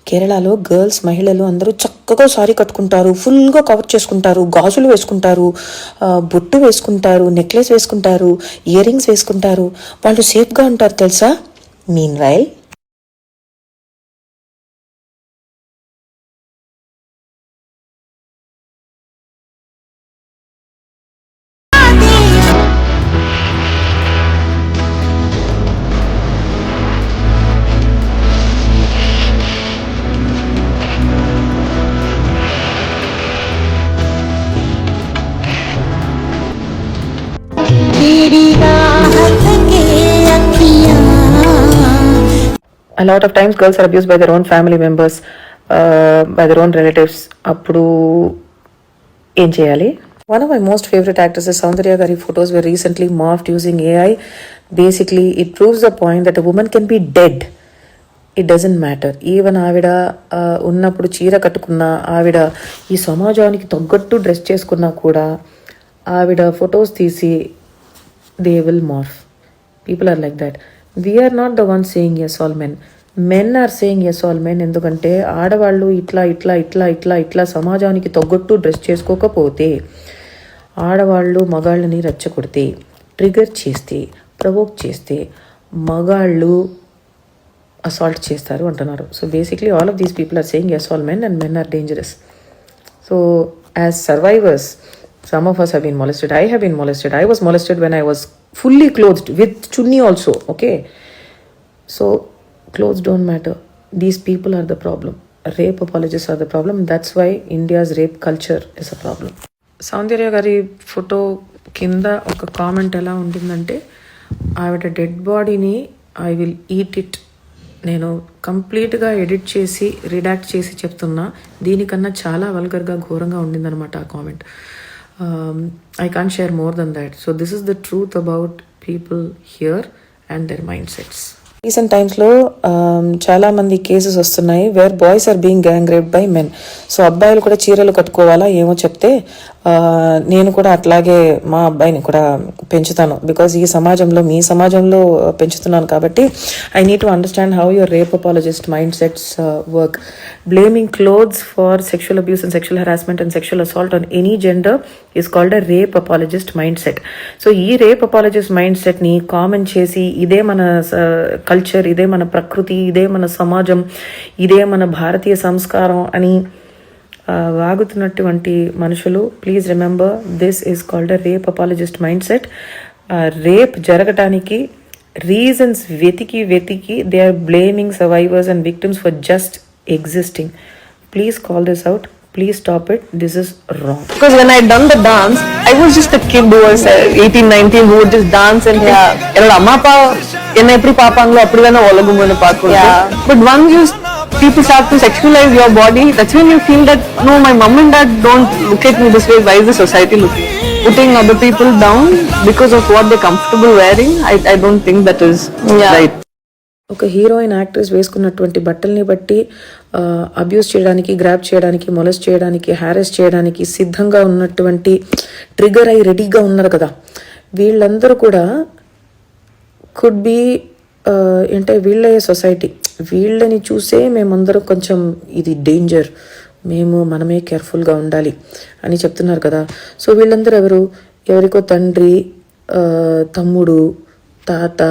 కేరళలో గర్ల్స్ మహిళలు అందరూ చక్కగా సారీ కట్టుకుంటారు, ఫుల్గా కవర్ చేసుకుంటారు, గాజులు వేసుకుంటారు, బొట్టు వేసుకుంటారు, నెక్లెస్ వేసుకుంటారు, ఇయర్ రింగ్స్ వేసుకుంటారు. వాళ్ళు సేఫ్గా ఉంటారు తెలుసా. Mean while a lot of times girls are abused by their own family members, by their own relatives. Appudu em cheyali? One of my most favorite actresses, Soundarya Gari photos were recently morphed using AI. Basically, it proves the point that a woman can be dead. It doesn't matter. Even ఆవిడ ఉన్నప్పుడు చీర కట్టుకున్నా, ఆవిడ ఈ సమాజానికి తగ్గట్టు dress చేసుకున్నా కూడా ఆవిడ ఫొటోస్ తీసి they will morph. People are like that. We are not the ones saying yes all men. Men are saying yes all men. ఎందుకంటే ఆడవాళ్ళు ఇట్లా ఇట్లా ఇట్లా ఇట్లా ఇట్లా సమాజానికి తగ్గట్టు డ్రెస్ చేసుకోకపోతే, ఆడవాళ్ళు మగాళ్ళని రెచ్చగొడితే, ట్రిగర్ చేస్తే, ప్రవోక్ చేస్తే మగాళ్ళు అసాల్ట్ చేస్తారు అంటున్నారు. So basically all of these people are saying yes all men and men are dangerous. So as survivors, some of us have been molested. I have been molested. I was molested when I was fully clothed with chunni also. Okay, so clothes don't matter. These people are the problem. Rape apologists are the problem. That's why India's rape culture is a problem. సౌందర్య గారి photo కింద ఒక comment ఎలా ఉంటుందంటే, ఆవిడ dead బాడీని I will eat it, నేను కంప్లీట్గా edit చేసి రిడాక్ట్ చేసి చెప్తున్నా, దీనికన్నా చాలా వల్గర్గా ఘోరంగా ఉండిందనమాట ఆ comment. I can't share more than that. So this is the truth about people here and their mindsets. Recent టైమ్స్లో చాలా మంది కేసెస్ వస్తున్నాయి where boys are being gang raped by men. So అబ్బాయిలు కూడా చీరలు కట్టుకోవాలా ఏమో చెప్తే నేను కూడా అట్లాగే మా అబ్బాయిని కూడా పెంచుతాను. బికాజ్ ఈ సమాజంలో, మీ సమాజంలో పెంచుతున్నాను కాబట్టి I need to understand how your rape apologist mind sets work. Blaming clothes for sexual abuse and sexual harassment and sexual assault on any gender is called a rape apologist mind set. So ఈ rape apologist mind సెట్ని common చేసి, ఇదే మన culture, ఇదే మన ప్రకృతి, ఇదే మన సమాజం, ఇదే మన భారతీయ సంస్కారం అని వాగుతున్నటువంటి మనుషులు, please remember this is called a rape apologist mind set. Rape జరగటానికి రీజన్స్ వెతికి they are blaming survivors and victims for just existing. Please call this out. Please stop it. This is wrong. Because when I done the dance, I was just a kid who was 18, 19 who would just dance and ennoda amma appa enna epdi paapanglo appadivena olagumunu paakundu. But once you people start to sexualize your body, that's when you feel that no, my mom and dad don't look at me this way. Why is the society putting other people down because of what they're comfortable wearing? I don't think that is right. ఒక heroine actress వేసుకున్నటువంటి బట్టల్ని బట్టి abuse చేయడానికి, grab చేయడానికి, molest చేయడానికి, హ్యారెస్ చేయడానికి సిద్ధంగా ఉన్నటువంటి ట్రిగర్ అయి రెడీగా ఉన్నారు కదా, వీళ్ళందరూ కూడా కుడ్ బి అంటే వీళ్ళే సొసైటీ. వీళ్ళని చూసే మేమందరం కొంచెం ఇది డేంజర్, మనమే కేర్ఫుల్గా ఉండాలి అని చెప్తున్నారు కదా. సో వీళ్ళందరూ ఎవరికో తండ్రి, తమ్ముడు, తాత,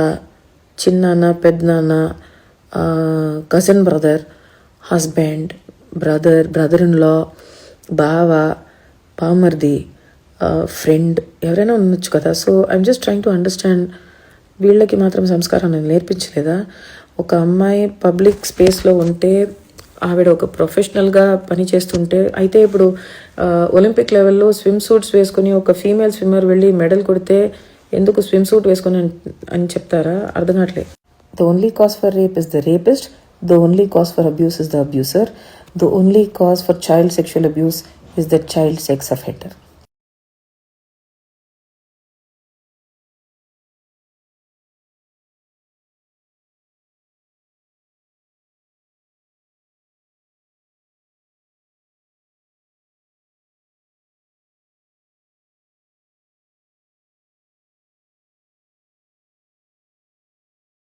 చిన్నాన్న, పెద్దనాన్న, cousin brother, husband, brother in law, బావ, బామర్ది, ఫ్రెండ్ ఎవరైనా ఉండొచ్చు కదా. So I'm just trying to understand, వీళ్ళకి మాత్రం సంస్కారం నేను నేర్పించలేదా? ఒక అమ్మాయి పబ్లిక్ స్పేస్లో ఉంటే, ఆవిడ ఒక ప్రొఫెషనల్గా పని చేస్తుంటే, అయితే ఇప్పుడు ఒలింపిక్ లెవెల్లో స్విమ్ సూట్స్ వేసుకుని ఒక ఫీమేల్ స్విమ్మర్ వెళ్ళి మెడల్ కొడితే ఎందుకు స్విమ్ సూట్ వేసుకొని అని చెప్తారా? అర్థం కావట్లేదు. The only cause for rape is the rapist. The only cause for abuse is the abuser. The only cause for child sexual abuse is the child sex offender.